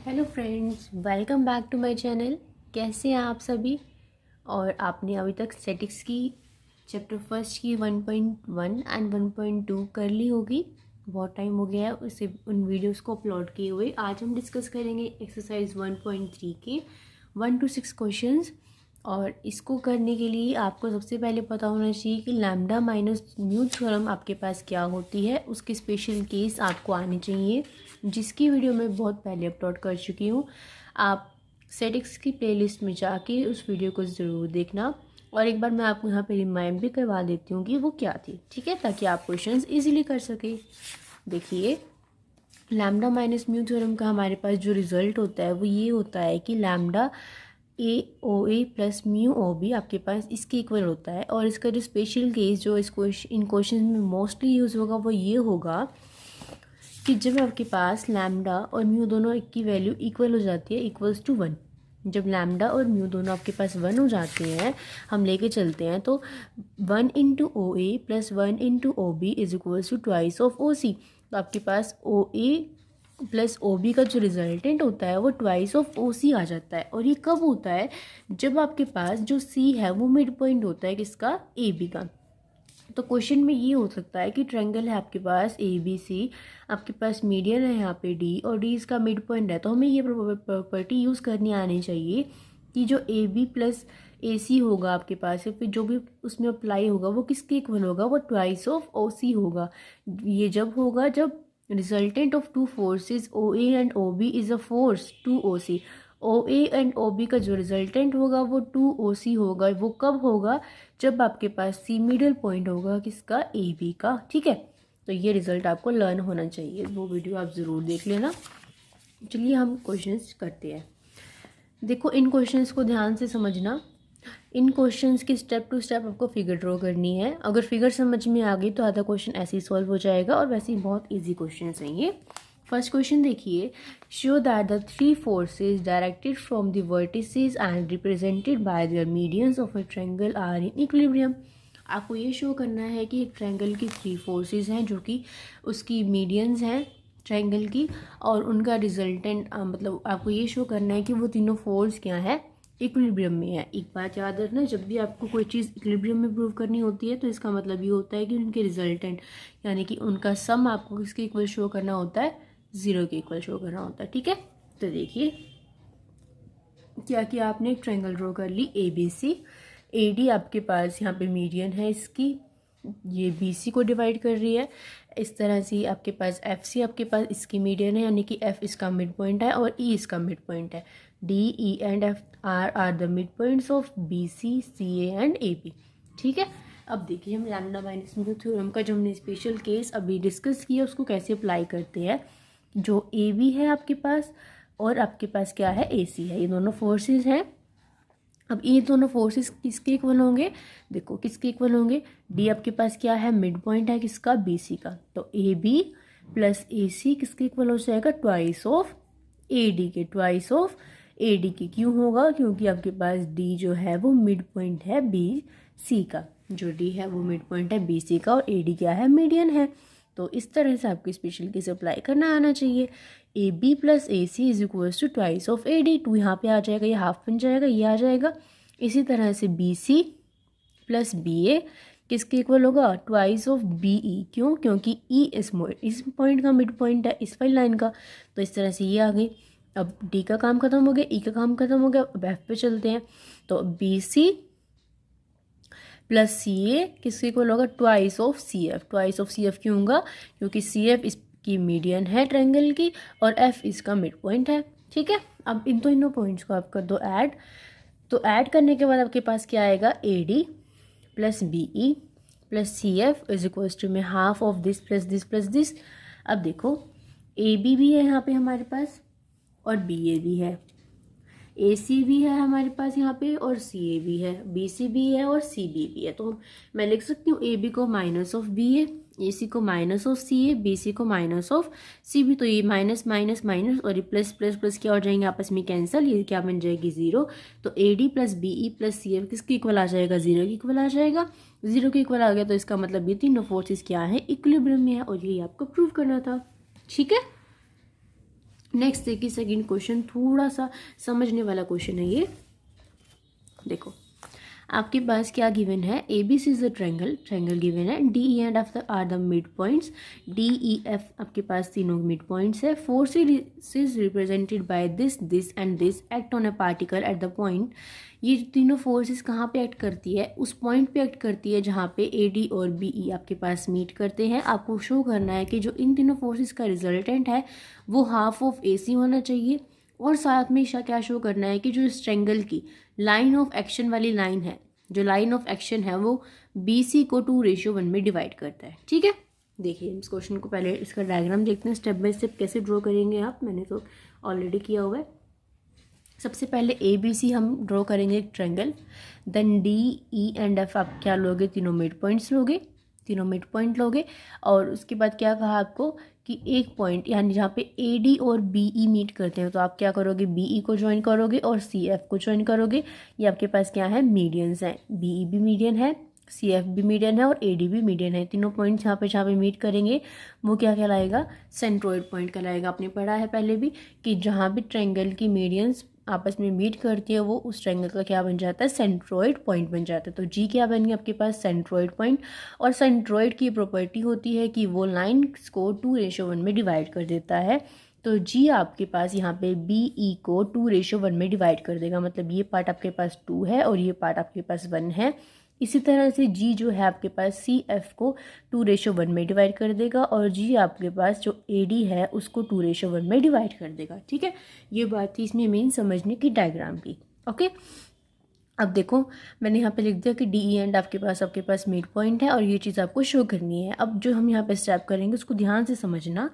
Hello friends, welcome back to my channel. कैसे हैं आप सभी। और आपने अभी तक स्टैटिक्स की चैप्टर फर्स्ट की 1.1 एंड 1.2 कर ली होगी। बहुत टाइम हो गया है उसे उन वीडियोस को अपलोड किए हुए। आज हम डिस्कस करेंगे एक्सरसाइज 1.3 के 1 to 6 क्वेश्चंस। और इसको करने के लिए आपको सबसे पहले पता होना चाहिए कि लैम्डा माइनस म्यू थ्योरम आपके पास क्या होती है। उसके स्पेशल केस आपको आने चाहिए, जिसकी वीडियो मैं बहुत पहले अपलोड कर चुकी हूँ। आप स्टैटिक्स की प्लेलिस्ट में जाके उस वीडियो को ज़रूर देखना। और एक बार मैं आपको यहाँ पे रिमाइंड भी करवा देती हूँ कि वो क्या थी, ठीक है, ताकि आप क्वेश्चंस इजीली कर सके। देखिए, लैम्डा माइनस म्यू थ्योरम का हमारे पास जो रिजल्ट होता है वो ये होता है कि lambda A O A plus mu O B आपके पास इसके इक्वल होता है। और इसका जो स्पेशल केस जो इन क्वेश्चन में मोस्टली यूज़ होगा वो ये होगा कि जब आपके पास लैम्डा और म्यू दोनों की वैल्यू इक्वल हो जाती है, इक्वल्स टू 1। जब लैम्डा और म्यू दोनों आपके पास 1 हो जाते हैं, हम लेके चलते हैं, तो 1 into O A plus 1 into O B is equals to twice of O C. तो आपके पास ओ ए प्लस ओ बी का जो रिजल्टेंट होता है वो ट्वाइस ऑफ ओ सी आ जाता है। और ये कब होता है? जब आपके पास जो सी है वो मिड पॉइंट होता है किसका? ए बी का। तो क्वेश्चन में ये हो सकता है कि ट्रायंगल है आपके पास ए बी सी, आपके पास मीडियन है यहाँ पे डी, और डी इसका मिड पॉइंट है। तो हमें ये प्रॉपर्टी यूज़ करनी आनी चाहिए कि जो ए बी प्लस ए सी होगा आपके पास, या फिर जो भी उसमें अप्लाई होगा वो किसके इक्वल होगा? वो ट्वाइस ऑफ ओ सी होगा। ये जब होगा जब resultant of two forces O A and O B is a force two O C. ओ ए एंड ओ बी का जो रिजल्टेंट होगा वो टू ओ सी होगा। वो कब होगा? जब आपके पास सी मिडल पॉइंट होगा किसका? ए बी का, ठीक है। तो ये रिजल्ट आपको लर्न होना चाहिए, वो वीडियो आप ज़रूर देख लेना। चलिए हम क्वेश्चंस करते हैं। देखो, इन क्वेश्चंस को ध्यान से समझना। इन क्वेश्चंस की स्टेप टू स्टेप आपको फिगर ड्रॉ करनी है। अगर फिगर समझ में आ गई तो आधा क्वेश्चन ऐसे ही सॉल्व हो जाएगा। और वैसे ही बहुत ईजी क्वेश्चन हैं ये। फर्स्ट क्वेश्चन देखिए, show that the three forces directed from the vertices and represented by their medians of a triangle are in equilibrium. आपको ये शो करना है कि एक ट्रायंगल की थ्री फोर्सेस हैं जो कि उसकी मीडियंस हैं ट्रायंगल की, और उनका रिजल्टेंट मतलब आपको ये शो करना है कि वो तीनों फोर्स क्या है? इक्विलिब्रियम में है। एक बात याद रखना, जब भी आपको कोई चीज़ इक्विलिब्रियम में प्रूव करनी होती है तो इसका मतलब ये होता है कि उनके रिजल्टेंट यानी कि उनका सम आपको किसके इक्वल शो करना होता है? 0 के इक्वल शो करना होता है, ठीक है। तो देखिए क्या किया आपने, एक ट्रायंगल ड्रॉ कर ली ए बी सी। ए डी आपके पास यहाँ पे मीडियन है इसकी, ये बी सी को डिवाइड कर रही है। इस तरह से आपके पास एफ सी आपके पास इसकी मीडियन है, यानी कि एफ इसका मिड पॉइंट है और ई इसका मिड पॉइंट है। D E and F are the mid points of B C C A and A B, ठीक है। अब देखिए हम लैम्डा माइनस म्यू थ्योरम का जो हमने स्पेशल केस अभी डिस्कस किया उसको कैसे अप्लाई करते हैं। जो ए बी है आपके पास और आपके पास क्या है? ए सी है, ये दोनों फोर्सेस हैं। अब ये दोनों फोर्सेस किसके इक्वल होंगे? देखो किसके इक्वल होंगे? डी आपके पास क्या है? मिड पॉइंट है किसका? बी सी का। तो ए बी प्लस ए सी किसके इक्वल हो जाएगा? ट्वाइस ऑफ ए डी के, ट्वाइस ऑफ ए डी की। क्यों होगा? क्योंकि आपके पास डी जो है वो मिड पॉइंट है बी सी का। जो डी है वो मिड पॉइंट है बी सी का और ए डी क्या है? मीडियन है। तो इस तरह से आपको स्पेशल केस अप्लाई करना आना चाहिए। A B plus A C is equals to twice of A D. Two यहाँ पे आ जाएगा, ये हाफ बन जाएगा, ये आ जाएगा। इसी तरह से B C plus B A किसके इक्वल होगा? Twice of B E. क्यों? क्योंकि ई इस पॉइंट का मिड पॉइंट है, इस वाली लाइन का। तो इस तरह से ये आ गई। अब डी का काम खत्म हो गया, ई का काम खत्म हो गया, अब एफ पे चलते हैं। तो बी सी प्लस सी ए किसके इक्वल होगा? Twice of C F. Twice of C F क्यों होगा? क्योंकि सी एफ इसकी मीडियन है ट्रायंगल की और एफ इसका मिड पॉइंट है, ठीक है। अब इन दोनों पॉइंट्स को आप कर दो ऐड। तो ऐड करने के बाद आपके पास क्या आएगा? A D plus B E plus C F is equals to में half of this plus this plus this. अब देखो ए बी भी है यहाँ पे हमारे पास और बी ए भी है, ए सी भी है हमारे पास यहाँ पे और सी ए भी है, बी सी भी है और सी बी भी है। तो मैं लिख सकती हूँ ए बी को minus of B A C को minus of C A, B C को माइनस ऑफ सी बी। तो ये माइनस माइनस माइनस और ये प्लस प्लस प्लस क्या हो जाएंगे आपस में कैंसिल, ये क्या बन जाएगी? 0। तो A D plus B E plus C F किसके इक्वल आ जाएगा? 0 के इक्वल आ जाएगा। 0 के इक्वल आ गया तो इसका मतलब ये तीनों फोर्सेस क्या है? इक्विलिब्रियम में है। और यही आपको प्रूव करना था, ठीक है। नेक्स्ट देखिए सेकंड क्वेश्चन, थोड़ा सा समझने वाला क्वेश्चन है ये। देखो आपके पास क्या गिवन है, A B C is a triangle given है, D E and F are the mid points, D E F आपके पास तीनों मिड पॉइंट्स है, forces represented by this and this act on a particle at the point. ये तीनों forces कहाँ पे act करती है, उस पॉइंट पे एक्ट करती है जहाँ पे ए डी और बी ई आपके पास मीट करते हैं। आपको शो करना है कि जो इन तीनों फोर्सेस का रिजल्टेंट है वो हाफ ऑफ ए सी होना चाहिए, और साथ में क्या शो करना है कि जो इस ट्रायंगल की लाइन ऑफ एक्शन वाली लाइन है, जो लाइन ऑफ एक्शन है वो बी सी को 2:1 में डिवाइड करता है। ठीक है, देखिए इस क्वेश्चन को पहले इसका डायग्राम देखते हैं स्टेप बाय स्टेप कैसे ड्रॉ करेंगे आप, मैंने तो ऑलरेडी किया हुआ है। सबसे पहले ए बी सी हम ड्रॉ करेंगे एक triangle, then D E and F आप क्या लोगे, तीनों मिड पॉइंट्स लोगे, तीनों मिड पॉइंट लोगे, और उसके बाद क्या कहा आपको कि एक पॉइंट यानी जहाँ पे ए डी और बी ई मीट करते हैं तो आप क्या करोगे, बी ई को ज्वाइन करोगे और सी एफ को ज्वाइन करोगे। ये आपके पास क्या है, मीडियंस हैं, बी ई भी मीडियन है, सी एफ भी मीडियन है और ए डी भी मीडियन है। तीनों पॉइंट्स जहाँ पे मीट करेंगे वो क्या कहलाएगा, सेंट्रोइड पॉइंट कहलाएगा। आपने पढ़ा है पहले भी कि जहाँ भी ट्रायंगल की मीडियंस आपस में मीट करती है वो उस ट्रायंगल का क्या बन जाता है, सेंट्रोइड पॉइंट बन जाता है। तो जी क्या बन गया आपके पास, सेंट्रोइड पॉइंट। और सेंट्रोइड की प्रॉपर्टी होती है कि वो लाइन्स को 2:1 में डिवाइड कर देता है। तो जी आपके पास यहाँ पे बी ई को 2:1 में डिवाइड कर देगा, मतलब ये पार्ट आपके पास 2 है और ये पार्ट आपके पास 1 है। इसी तरह से जी जो है आपके पास सी एफ को 2:1 में डिवाइड कर देगा, और जी आपके पास जो ए डी है उसको 2:1 में डिवाइड कर देगा। ठीक है, ये बात थी इसमें मेन समझने की डायग्राम की। ओके, अब देखो मैंने यहाँ पे लिख दिया कि डी ई एंड आपके पास मिड पॉइंट है और ये चीज़ आपको शो करनी है। अब जो हम यहाँ पे स्टेप करेंगे उसको ध्यान से समझना।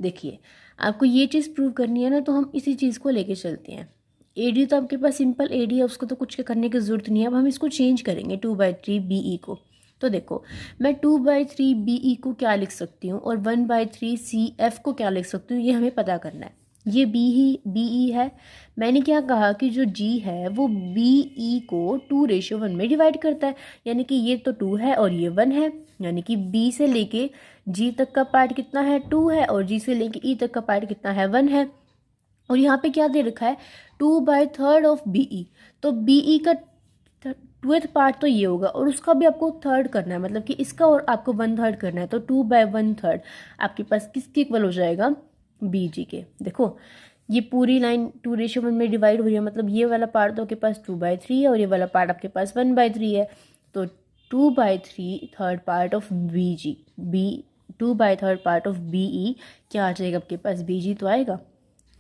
देखिए आपको ये चीज़ प्रूव करनी है ना, तो हम इसी चीज़ को लेके चलते हैं। ए डी तो आपके पास सिंपल ए डी है, उसको तो कुछ करने की ज़रूरत नहीं है। अब हम इसको चेंज करेंगे 2/3 बी ई को। तो देखो मैं 2/3 बी ई को क्या लिख सकती हूँ और 1/3 सी एफ को क्या लिख सकती हूँ, ये हमें पता करना है। ये बी ई है, मैंने क्या कहा कि जो जी है वो बी ई को 2:1 में डिवाइड करता है, यानी कि ये तो 2 है और ये 1 है, यानी कि बी से लेके जी तक का पार्ट कितना है, 2 है, और जी से लेके ई तक का पार्ट कितना है, 1 है। और यहाँ पे क्या दे रखा है, 2/3 ऑफ बी ई। तो बी ई का 2th पार्ट तो ये होगा और उसका भी आपको थर्ड करना है, मतलब कि इसका और आपको 1/3 करना है। तो 2/1/3 आपके पास किसके इक्वल हो जाएगा, बी जी के। देखो ये पूरी लाइन 2:1 में डिवाइड हो रही है, मतलब ये वाला पार्ट तो आपके पास 2/3 है और ये वाला पार्ट आपके पास 1/3 है। तो 2/3 third part of B G, B 2/3 part of B E क्या आ जाएगा आपके पास, बी जी तो आएगा।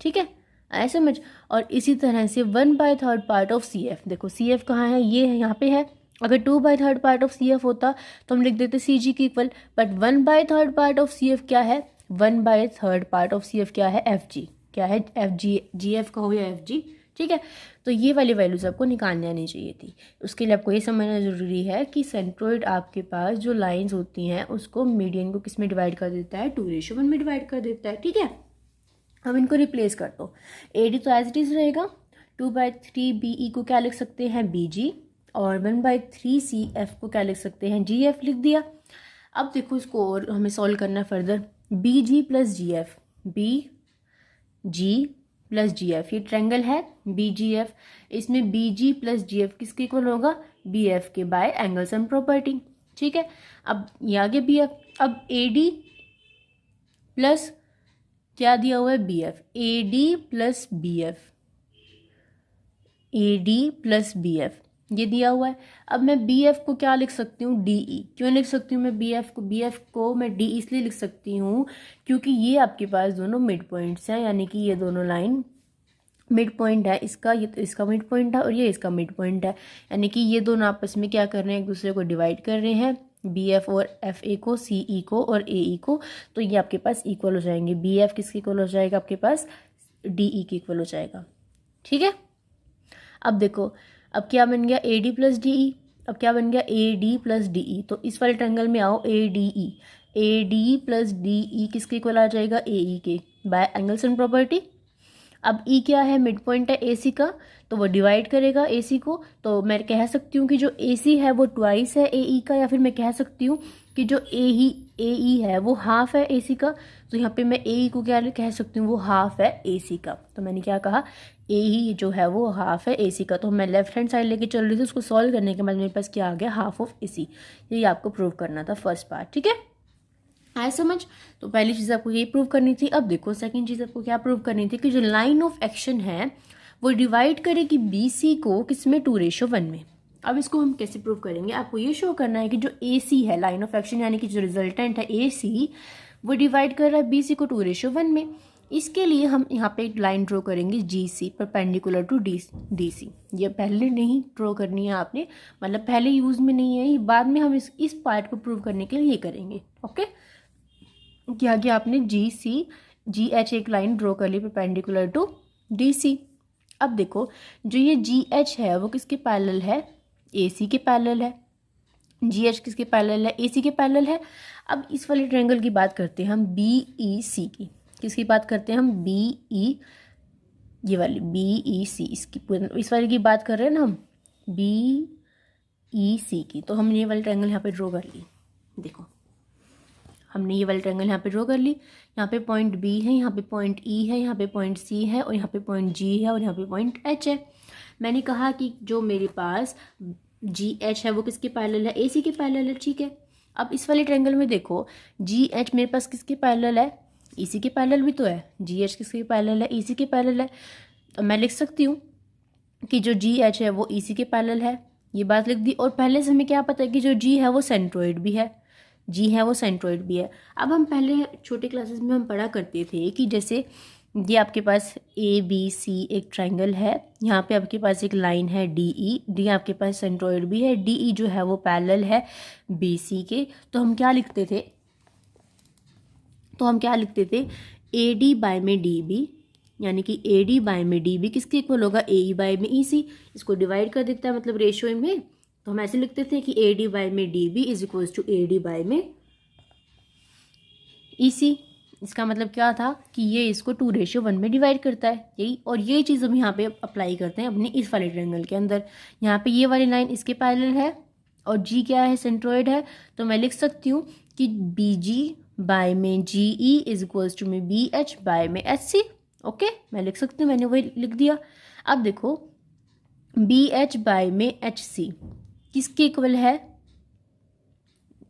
ठीक है, आया समझ। और इसी तरह से 1/3 पार्ट ऑफ सी एफ, देखो सी एफ कहाँ है, ये यहाँ पे है। अगर 2/3 पार्ट ऑफ सी एफ होता तो हम लिख देते सी जी के equal, but 1/3 part of C F क्या है, 1/3 पार्ट ऑफ सी एफ क्या है, एफ जी, क्या है, एफ जी, जी एफ का हो या एफ जी। ठीक है, तो ये वाली वैल्यूज आपको निकालनी आनी चाहिए थी। उसके लिए आपको ये समझना ज़रूरी है कि सेंट्रोइड आपके पास जो लाइंस होती हैं उसको मीडियन को किस में डिवाइड कर देता है, 2:1 में डिवाइड कर देता है। ठीक है, अब इनको रिप्लेस कर दो, ए डी तो एज इट इज़ रहेगा, 2/3 बी ई को क्या लिख सकते हैं, बी जी, और 1/3 सी एफ को क्या लिख सकते हैं, जी एफ लिख दिया। अब देखो इसको और हमें सॉल्व करना है फर्दर, बी जी प्लस जी एफ, बी जी प्लस जी एफ, ये ट्रायंगल है बी जी एफ, इसमें बी जी प्लस जी एफ किसके इक्वल होगा, बी एफ के बाय एंगल्स एंड प्रॉपर्टी। ठीक है, अब ये आ गया बी एफ। अब ए डी प्लस क्या दिया हुआ है, B F, A D plus B F, A D plus B F ये दिया हुआ है। अब मैं बी एफ को क्या लिख सकती हूँ, डी ई। क्यों लिख सकती हूँ मैं बी एफ को मैं डी इसलिए लिख सकती हूँ क्योंकि ये आपके पास दोनों मिड पॉइंट्स हैं, यानी कि ये दोनों लाइन मिड पॉइंट है, इसका ये तो इसका मिड पॉइंट है और ये इसका मिड पॉइंट है, यानी कि ये दोनों आपस में क्या कर रहे हैं, एक दूसरे को डिवाइड कर रहे हैं, बी एफ और एफ ए को, सी ई को और ए ई को। तो ये आपके पास इक्वल हो जाएंगे, बी एफ किसके इक्वल हो जाएगा, आपके पास डी ई के इक्वल हो जाएगा। ठीक है, अब देखो अब क्या बन गया, ए डी प्लस डी ई। अब क्या बन गया, ए डी प्लस डी ई। तो इस वाले ट्रायंगल में आओ, A D E, A D plus D E किसके इक्वल आ जाएगा, ए ई के बाय एंगल्स एंड प्रॉपर्टी। अब ई क्या है, मिड पॉइंट है ए सी का, तो वो डिवाइड करेगा ए सी को। तो मैं कह सकती हूँ कि जो ए सी है वो ट्वाइस है ए ई का, या फिर मैं कह सकती हूँ कि जो ए ई है वो हाफ है AC का, तो यहाँ पे मैं ए ई को क्या कह सकती हूँ, वो हाफ है AC का। तो मैंने क्या कहा, ए ई जो है वो हाफ है AC का। तो मैं लेफ्ट हैंड साइड लेके चल रही थी, उसको सॉल्व करने के बाद मेरे पास क्या आ गया, हाफ ऑफ AC। यही आपको प्रूव करना था फर्स्ट पार्ट, ठीक है, आए समझ। तो पहली चीज़ आपको ये प्रूव करनी थी। अब देखो सेकंड चीज़ आपको क्या प्रूव करनी थी, कि जो लाइन ऑफ एक्शन है वो डिवाइड करेगी BC को किसमें, 2:1 में। अब इसको हम कैसे प्रूव करेंगे, आपको ये शो करना है कि जो AC है, लाइन ऑफ एक्शन यानी कि जो रिजल्टेंट है AC, वो डिवाइड कर रहा है BC को 2:1 में। इसके लिए हम यहाँ पे एक लाइन ड्रॉ करेंगे GC परपेंडिकुलर टू DC। ये पहले नहीं ड्रॉ करनी है आपने, मतलब पहले यूज़ में नहीं है, ये बाद में हम इस पार्ट को प्रूव करने के लिए ये करेंगे। ओके, क्या किया आपने, GH एक लाइन ड्रॉ कर ली परपेंडिकुलर टू DC। अब देखो जो ये GH है वो किसके पैरेलल है, AC के पैरेलल है। GH किसके पैरेलल है, AC के पैरेलल है। अब इस वाले ट्रायंगल की बात करते हैं हम BEC की, किसकी बात करते हैं हम, BE, ये वाली BEC, इसकी इस वाले की बात कर रहे हैं ना हम, BEC की। तो हमने ये वाली ट्रायंगल यहाँ पे ड्रॉ कर ली। देखो हमने ये वाली ट्रायंगल यहाँ पे ड्रॉ कर ली। यहाँ पे पॉइंट B है, यहाँ पे पॉइंट E है, यहाँ पे पॉइंट C है, और यहाँ पे पॉइंट G है, और यहाँ पे पॉइंट H है। मैंने कहा कि जो मेरे पास GH है वो किसके पैरेलल है, AC के पैरेलल है, ठीक है। अब इस वाले ट्रायंगल में देखो GH मेरे पास किसके पैरेलल है, AC के पैरेलल भी तो है। GH किसके पैरेलल है, AC के पैरेलल है। तो मैं लिख सकती हूँ कि जो GH है वो AC के पैरेलल है, ये बात लिख दी। और पहले से हमें क्या पता है कि जो G है वो सेंट्रोइड भी है, G है वो सेंट्रोइड भी है। अब हम पहले छोटे क्लासेस में हम पढ़ा करते थे कि जैसे ये आपके पास ABC एक ट्रायंगल है, यहाँ पे आपके पास एक लाइन है DE, आपके पास सेंट्रोइड भी है, DE जो है वो पैरेलल है BC के। तो हम क्या लिखते थे, AD बाय में DB, यानी कि AD बाय में DB किसके इक्वल होगा, AE बाय में EC। इसको डिवाइड कर देता है मतलब रेशियो में। तो हम ऐसे लिखते थे कि AD बाय में DB is equals to AD by में EC। इसका मतलब क्या था कि ये इसको 2:1 में डिवाइड करता है, यही। और ये चीज़ हम यहाँ पे अप्लाई करते हैं अपने इस वाले ट्रायंगल के अंदर। यहाँ पे ये वाली लाइन इसके पैरेलल है और G क्या है, सेंट्रोइड है। तो मैं लिख सकती हूँ कि BG बाय में GE इज इक्वल्स टू में BH बाय में HC। ओके, मैं लिख सकती हूँ, मैंने वही लिख दिया। अब देखो BH बाय में HC किसके इक्वल है,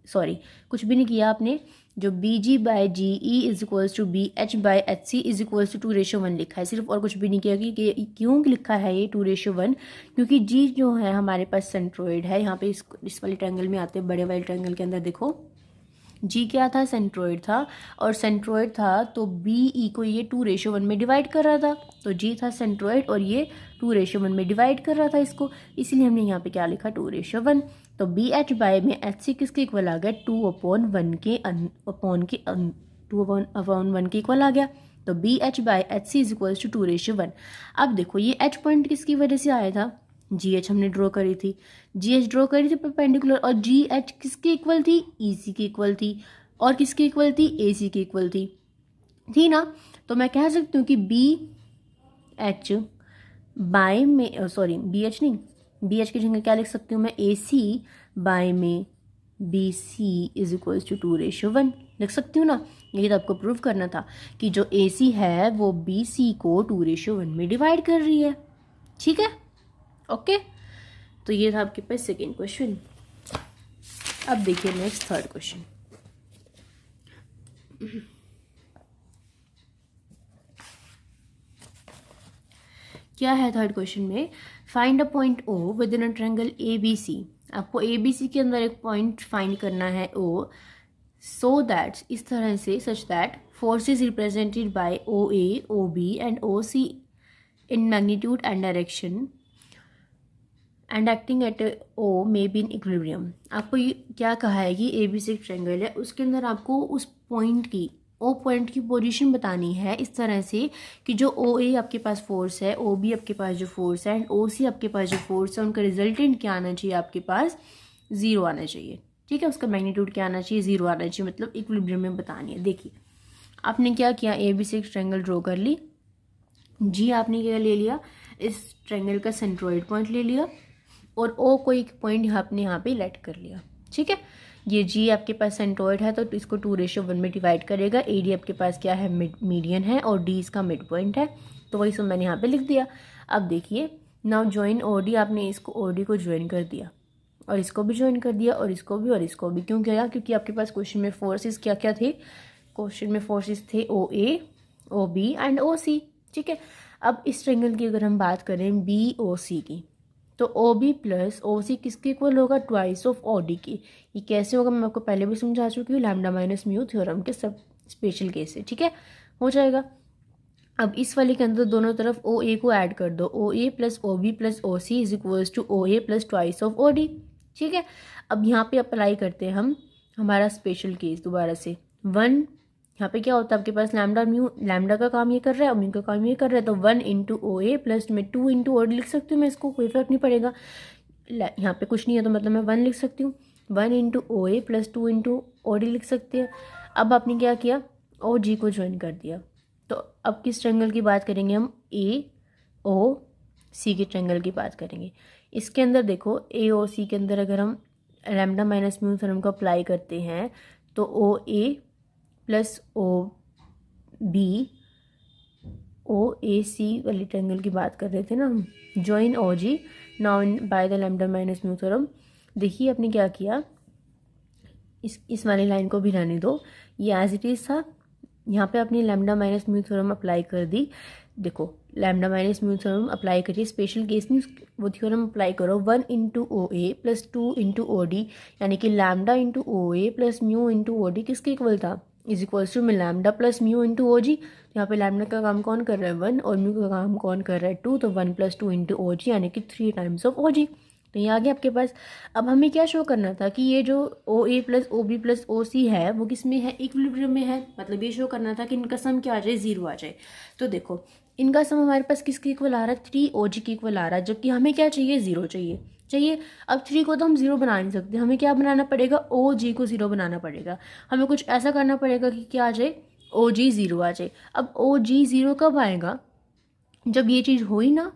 सॉरी कुछ भी नहीं किया आपने, जो BG by GE is equals to BH by HC is equals to 2:1 लिखा है सिर्फ, और कुछ भी नहीं किया। कि क्यों लिखा है ये 2:1, क्योंकि G जो है हमारे पास सेंट्रोइड है। यहाँ पे इस वाले ट्रायंगल में आते हैं, बड़े वाले ट्रायंगल के अंदर देखो G क्या था, सेंट्रोइड था, और सेंट्रोइड था तो BE को ये 2:1 में डिवाइड कर रहा था। तो G था सेंट्रोइड और ये 2:1 में डिवाइड कर रहा था इसको, इसलिए हमने यहाँ पे क्या लिखा, 2:1। तो BH बाय में HC किसके इक्वल आ गया, 2/1 के इक्वल आ गया। तो BH by HC is equals to 2:1। अब देखो ये H पॉइंट किसकी वजह से आया था, GH हमने ड्रॉ करी थी, GH ड्रॉ करी थी परपेंडिकुलर, और GH किसके इक्वल थी, EC के इक्वल थी, और किसके इक्वल थी, AC के इक्वल थी ना। तो मैं कह सकती हूँ कि BH बाय में, सॉरी BH नहीं, BH की जगह क्या लिख सकती हूँ मैं, AC बाय में BC इज इक्वल्स टू 2:1 लिख सकती हूँ ना। यही तो आपको प्रूव करना था कि जो AC है वो BC को 2:1 में डिवाइड कर रही है, ठीक है। ओके, तो ये था आपके पास सेकेंड क्वेश्चन। अब देखिए नेक्स्ट थर्ड क्वेश्चन। क्या है थर्ड क्वेश्चन में, find a point O with in a triangle ABC। आपको ABC के अंदर एक पॉइंट फाइंड करना है O, सो दैट इस तरह से, such that forces represented bye OA, OB and OC in magnitude and direction and acting at O may be in equilibrium. आपको ये क्या कहा है कि ABC एक ट्रायंगल है, उसके अंदर आपको उस पॉइंट की, O पॉइंट की पोजीशन बतानी है इस तरह से कि जो OA आपके पास फोर्स है, OB आपके पास जो फोर्स है, एंड OC आपके पास जो फोर्स है, उनका रिजल्टेंट क्या आना चाहिए, आपके पास 0 आना चाहिए, ठीक है। उसका मैग्नीट्यूड क्या आना चाहिए, 0 आना चाहिए, मतलब इक्विलिब्रियम में बतानी है। देखिए आपने क्या किया, ABC एक ट्रायंगल ड्रॉ कर ली, G आपने क्या ले लिया, इस ट्रायंगल का सेंट्रोइड पॉइंट ले लिया, और O को एक पॉइंट आपने यहाँ पे लेट कर लिया, ठीक है। ये जी आपके पास सेंट्रोइड है तो इसको 2:1 में डिवाइड करेगा। ए डी आपके पास क्या है, मीडियन है, और डी इसका मिड पॉइंट है, तो वही सब मैंने यहाँ पे लिख दिया। अब देखिए, नाउ ज्वाइन ओ डी, आपने इसको ओ डी को ज्वाइन कर दिया और इसको भी ज्वाइन कर दिया और इसको भी और इसको भी। क्यों किया? क्योंकि आपके पास क्वेश्चन में फोर्सेस क्या क्या थे, क्वेश्चन में फोर्सेस थे ओ ए, ओ बी एंड ओ सी। ठीक है, अब इस ट्रायंगल की अगर हम बात करें बी ओ सी की, तो ओ बी प्लस ओ सी किसके इक्वल होगा, ट्वाइस ऑफ ओ डी की। ये कैसे होगा मैं आपको पहले भी समझा चुकी हूँ, लैम्डा माइनस म्यू थ्योरम के सब स्पेशल केस है। ठीक है, हो जाएगा। अब इस वाले के अंदर दोनों तरफ ओ ए को ऐड कर दो, O A plus O B plus O C is equals to O A plus twice of O D. ठीक है, अब यहाँ पे अप्लाई करते हैं हम हमारा स्पेशल केस दोबारा से। 1 यहाँ पे क्या होता है, आपके पास लैम्डा म्यू, लैम्डा का काम ये कर रहा है और म्यू का काम ये कर रहा है, तो 1 इंटू ओ ए प्लस में 2 इंटू ओ डी लिख सकती हूँ मैं, इसको कोई फर्क नहीं पड़ेगा। यहाँ पे कुछ नहीं है तो मतलब मैं 1 लिख सकती हूँ, 1 into O A plus 2 into O D लिख सकती है। अब आपने क्या किया, ओ जी को ज्वाइन कर दिया। तो अब किस ट्रायंगल की बात करेंगे हम, ए ओ सी के ट्रायंगल की बात करेंगे। इसके अंदर देखो, ए ओ सी के अंदर अगर हम लैम्डा माइनस म्यू थ्योरम को अप्लाई करते हैं तो O A plus O B, ओ ए सी वाली ट्रायंगल की बात कर रहे थे ना हम, join O G now by the lambda minus mu theorem. देखिए आपने क्या किया, इस वाली लाइन को भी रहने दो, ये एज इट इज़ था। यहाँ पे आपने lambda minus mu theorem apply कर दी। देखो, lambda minus mu theorem apply करिए, स्पेशल केस में वो थ्योरम अप्लाई करो। 1 into O A plus 2 into O D, यानी कि lambda into O A plus mu into O D किसके इक्वल था, इज इक्वल्स टू में lambda plus mu into O G. यहाँ पे लैम्डा का काम कौन कर रहा है, 1, और म्यू का काम कौन कर रहा है, 2, तो 1 प्लस 2 इंटू ओ जी, यानी कि 3 टाइम्स ऑफ ओ जी। तो ये आ गया आपके पास। अब हमें क्या शो करना था कि ये जो O A plus O B plus O C है वो किस में है, इक्विलिब्रियम में है। मतलब ये शो करना था कि इनका सम क्या आ जाए, 0 आ जाए। तो देखो, इनका सम हमारे पास किसके इक्वल आ रहा है, 3 ओ जी के इक्वल आ रहा है, जबकि हमें क्या चाहिए, 0 चाहिए। अब 3 को तो हम 0 बना नहीं सकते, हमें क्या बनाना पड़ेगा, ओ जी को 0 बनाना पड़ेगा। हमें कुछ ऐसा करना पड़ेगा कि क्या आ जाए, ओ जी 0 आ जाए। अब ओ जी 0 कब आएगा, जब ये चीज़ हो ही ना,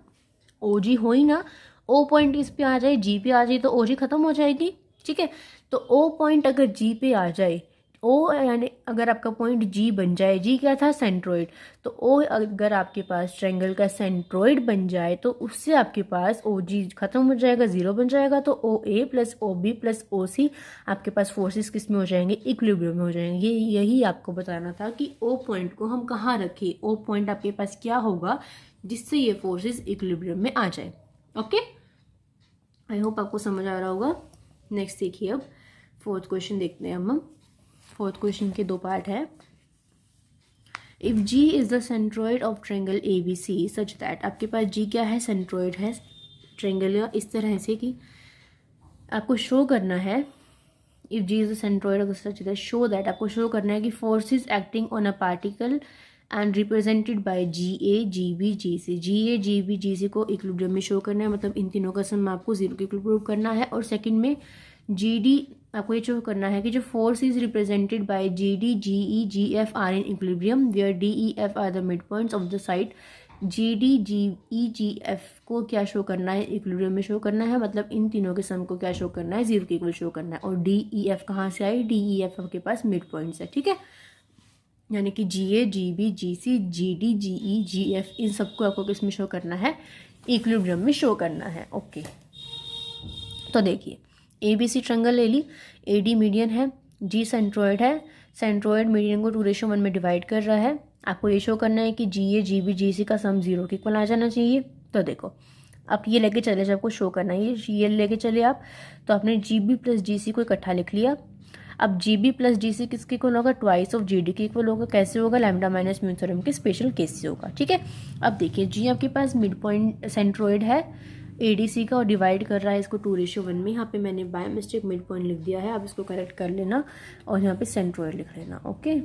ओ जी हो ही ना, ओ पॉइंट इस पे आ जाए, जी पे आ जाए, तो ओ जी खत्म हो जाएगी। ठीक है, तो ओ पॉइंट अगर जी पे आ जाए, ओ यानी अगर आपका पॉइंट जी बन जाए, जी क्या था, सेंट्रोइड, तो ओ अगर आपके पास ट्रायंगल का सेंट्रोइड बन जाए तो उससे आपके पास ओ जी खत्म हो जाएगा, 0 बन जाएगा। तो O A plus O B plus O C आपके पास फोर्सेस किस में हो जाएंगे, इक्विलिब्रियम में हो जाएंगे। यही आपको बताना था कि ओ पॉइंट को हम कहाँ रखें, ओ पॉइंट आपके पास क्या होगा जिससे ये फोर्सेस इक्विलिब्रियम में आ जाए। ओके, आई होप आपको समझ आ रहा होगा। नेक्स्ट देखिए, अब 4th क्वेश्चन देखते हैं हम। 4th क्वेश्चन के 2 पार्ट है। If G is the centroid of triangle A B C such that, आपके पास जी क्या है, सेंट्रोइड है ट्रायंगल का, इस तरह से कि आपको शो करना है, if G is the centroid of such that, show that, आपको शो करना है कि forces acting on a particle and represented by G A G B G C, G A G B G C को equilibrium में show करना है, मतलब इन तीनों का सम आपको 0 के इक्वल प्रूव करना है। और सेकंड में जी डी आपको ये शो करना है कि जो force is represented by G D G E G F are in equilibrium where D E F are the mid points of the side. G D G E G F को क्या show करना है, equilibrium में show करना है, मतलब इन तीनों के सम को क्या शो करना है, 0 के इक्वल शो करना है। और डी ई एफ कहाँ से आई, डी ई एफ आपके पास मिड पॉइंट्स है। ठीक है, यानी कि जी A G B G C ji D G E G F, इन सबको आपको किस में शो करना है, इक्विलिब्रियम में शो करना है। ओके, तो देखिए, ए बी सी ट्रायंगल ले ली, ए डी मीडियन है, जी सेंट्रोइड है, सेंट्रोइड मीडियन को 2:1 में डिवाइड कर रहा है। आपको ये शो करना है कि जी ए जी बी जी सी का सम 0 के इक्वल आ जाना चाहिए। तो देखो, आप ये लेके चले, जब आपको शो करना है ये लेके चले आप, तो आपने जी बी प्लस जी सी को इकट्ठा लिख लिया। अब जी बी प्लस जी सी किसके इक्वल होगा, ट्वाइस ऑफ जी डी के इक्वल होगा। कैसे होगा, लैम्डा माइनस म्यू थ्योरम के स्पेशल केस से होगा। ठीक है, अब देखिए, जी आपके पास मिड पॉइंट सेंट्रोइड है ए डी सी का और डिवाइड कर रहा है इसको 2:1 में। यहाँ पे मैंने बाय मिस्टेक मिड पॉइंट लिख दिया है, आप इसको करेक्ट कर लेना और यहाँ पे सेंट्रोइड लिख लेना। ओके,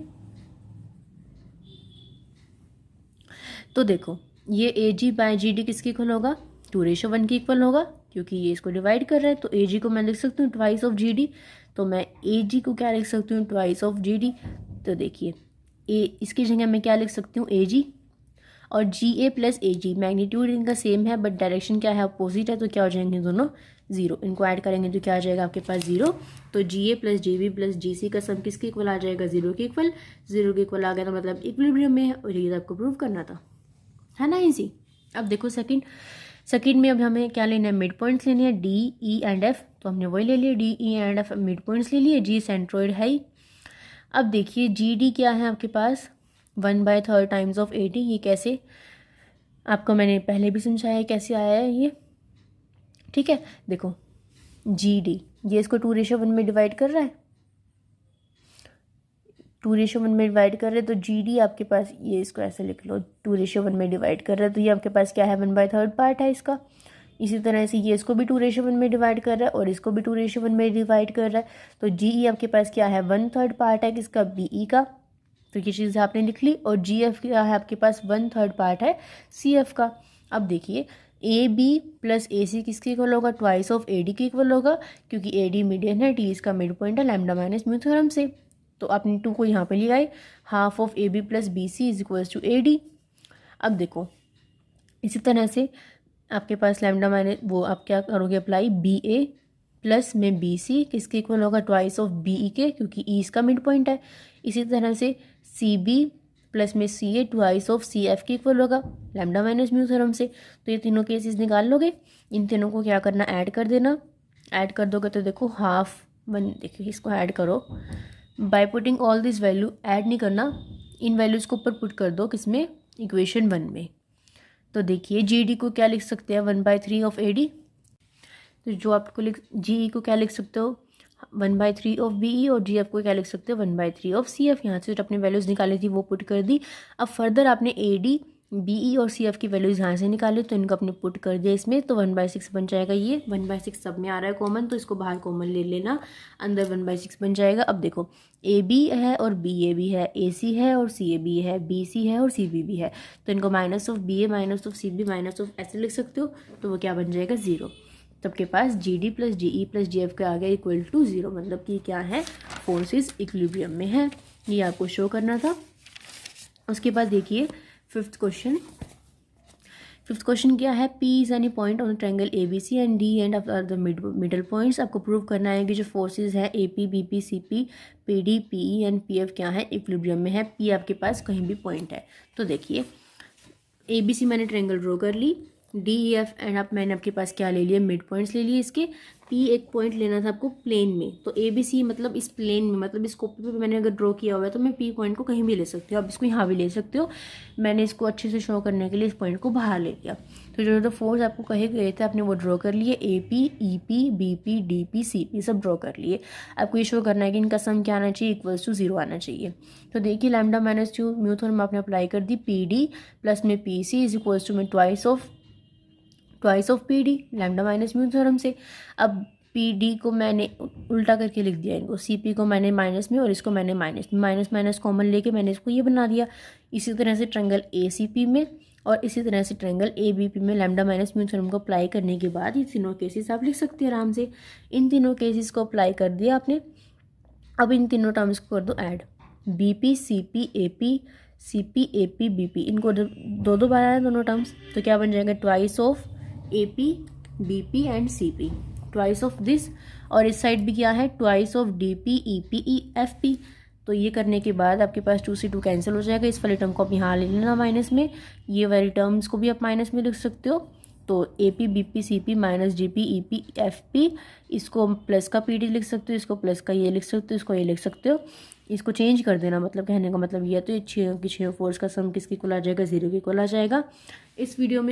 तो देखो, ये ए जी बाय जी डी किसके इक्वल होगा, 2:1 के इक्वल होगा, क्योंकि ये इसको डिवाइड कर रहा है। तो ए जी को मैं लिख सकती हूँ ट्वाइस ऑफ जी डी, तो मैं ए जी को क्या लिख सकती हूँ, ट्वाइस ऑफ जी डी। तो देखिए, ए इसकी जगह मैं क्या लिख सकती हूँ, ए जी, और जी ए प्लस ए जी, मैग्नीट्यूड इनका सेम है बट डायरेक्शन क्या है, अपोजिट है, तो क्या हो जाएंगे दोनों 0। इनको ऐड करेंगे तो क्या आ जाएगा आपके पास 0। तो GA plus GB plus GC का सम किसके इक्वल आ जाएगा, 0 के इक्वल। 0 के इक्वल आ गया तो मतलब इक्विलिब्रियम में है, और ये आपको प्रूव करना था, है ना इजी। अब देखो सेकंड में अब हमें क्या लेना है, मिड पॉइंट्स लेने हैं D, E एंड F। तो हमने वही ले लिया, D, E and F mid points ले लिए। G सेंट्रोइड है ही। अब देखिए GD क्या है आपके पास, 1/3 टाइम्स ऑफ AD। ये कैसे, आपको मैंने पहले भी समझाया है कैसे आया है ये, ठीक है। देखो GD, ये इसको 2:1 में डिवाइड कर रहा है, 2:1 में डिवाइड कर रहे हैं, तो GD आपके पास, ये इसको ऐसे लिख लो, 2:1 में डिवाइड कर रहा है, तो ये आपके पास क्या है, 1/3 पार्ट है इसका। इसी तरह से ये इसको भी 2:1 में डिवाइड कर रहा है और इसको भी 2:1 में डिवाइड कर रहा है, तो GE आपके पास क्या है, 1/3 पार्ट है किसका, BE का। तो ये चीज़ आपने लिख ली। और GF क्या है आपके पास, 1/3 पार्ट है CF का। अब देखिए AB प्लस AC किसके इक्वल होगा, ट्वाइस ऑफ AD के इक्वल होगा, क्योंकि AD मीडियन है, T इसका मिड पॉइंट है, लैम्डा माइनस म्यू थ्योरम से। तो आपने 2 को यहाँ पे ले आए, half of AB plus BC is equals to AD। अब देखो इसी तरह से आपके पास लैम्डा माइनस, वो आप क्या करोगे अप्लाई, BA प्लस में BC किसके इक्वल होगा, ट्वाइस ऑफ BE के, क्योंकि E इसका मिड पॉइंट है। इसी तरह से CB प्लस में CA ट्वाइस ऑफ CF के इक्वल होगा, लैम्डा माइनस म्यू थ्योरम से। तो ये तीनों केसेस निकाल लोगे, इन तीनों को क्या करना, ऐड कर देना। ऐड कर दोगे तो देखो हाफ वन, देखिए इसको ऐड करो by putting all this value, add नहीं करना, इन वैल्यूज़ को ऊपर पुट कर दो, किसमें, इक्वेशन 1 में। तो देखिए GD को क्या लिख सकते हैं, 1/3 ऑफ AD। तो जो आपको GE को क्या लिख सकते हो, 1/3 ऑफ BE, और GF को क्या लिख सकते हो, 1/3 ऑफ CF। यहाँ से जो अपनी वैल्यूज़ निकाली थी वो पुट कर दी। अब फर्दर आपने AD, BE और CF की वैल्यूज़ यहाँ से निकाली, तो इनको अपने पुट कर दिया इसमें, तो 1/6 बन जाएगा। ये 1/6 सब में आ रहा है कॉमन, तो इसको बाहर कॉमन ले लेना, अंदर 1/6 बन जाएगा। अब देखो AB है और BA भी है, AC है और CA भी है, BC है और CB भी है, तो इनको minus of BA minus of CB minus of ऐसे लिख सकते हो, तो वो क्या बन जाएगा, 0। तो आपके पास GD plus GE plus GF का आ गया इक्वल टू 0, मतलब कि क्या है, फोर्सेस इक्विलिब्रियम में है। ये आपको शो करना था। उसके बाद देखिए फिफ्थ क्वेश्चन क्या है, P is any point on triangle ABC and D and are the middle points. आपको प्रूव करना है कि जो फोर्सेस है AP, BP, CP, PD, PE and PF क्या है, इक्विलिब्रियम में है। P आपके पास कहीं भी पॉइंट है। तो देखिए ABC मैंने ट्रायंगल ड्रॉ कर ली, DEF एंड आप मैंने आपके पास क्या ले लिया, मिड पॉइंट्स ले लिए इसके। P एक पॉइंट लेना था आपको प्लेन में, तो ABC मतलब इस प्लेन में, मतलब इस कॉपी पे मैंने अगर ड्रॉ किया हुआ है तो मैं P पॉइंट को कहीं भी ले सकती हूँ, आप इसको यहाँ भी ले सकते हो। मैंने इसको अच्छे से शो करने के लिए इस पॉइंट को बाहर ले लिया। तो जो फोर्स आपको कहे गए थे आपने वो ड्रॉ कर लिए, AP, EP, BP, DP, CP सब ड्रॉ कर लिए। आपको ये शो करना है कि इनका सम क्या आना चाहिए, इक्वल्स टू 0 आना चाहिए। तो देखिए लैम्डा माइनस म्यू थ्योरम आपने अप्लाई कर दी, PD प्लस में PC इज इक्वल्स टू में twice of PD, lambda minus mu theorem से। अब PD को मैंने उल्टा करके लिख दिया, इनको CP को मैंने माइनस में और इसको मैंने माइनस में, माइनस माइनस कॉमन लेके मैंने इसको ये बना दिया। इसी तरह से ट्रायंगल ACP में और इसी तरह से ट्रायंगल ABP में लैम्डा माइनस म्यू थ्योरम को अप्लाई करने के बाद ये तीनों केसेस आप लिख सकते हैं आराम से। इन तीनों केसेस को अप्लाई कर दिया आपने। अब इन तीनों टर्म्स को कर दो add, BP, CP, AP, CP, AP, BP, इनको दो बार आया दोनों टर्म्स, तो क्या बन जाएगा, twice of AP, BP and CP, twice of this. और इस साइड भी क्या है, twice of DP, EP, FP। तो ये करने के बाद आपके पास 2 से 2 कैंसिल हो जाएगा। इस वाले टर्म को आप यहाँ ले लेना माइनस में, ये वाली टर्म्स को भी आप माइनस में लिख सकते हो। तो AP, BP, CP minus GP, EP, FP, इसको प्लस का PD लिख सकते हो, इसको प्लस का ये लिख सकते हो, इसको ये लिख सकते हो। इसको चेंज कर देना, मतलब कहने का मतलब ये, तो ये 6 की 6 फोर्स का सम किसके इक्वल आ जाएगा, 0 के इक्वल आ जाएगा। इस वीडियो में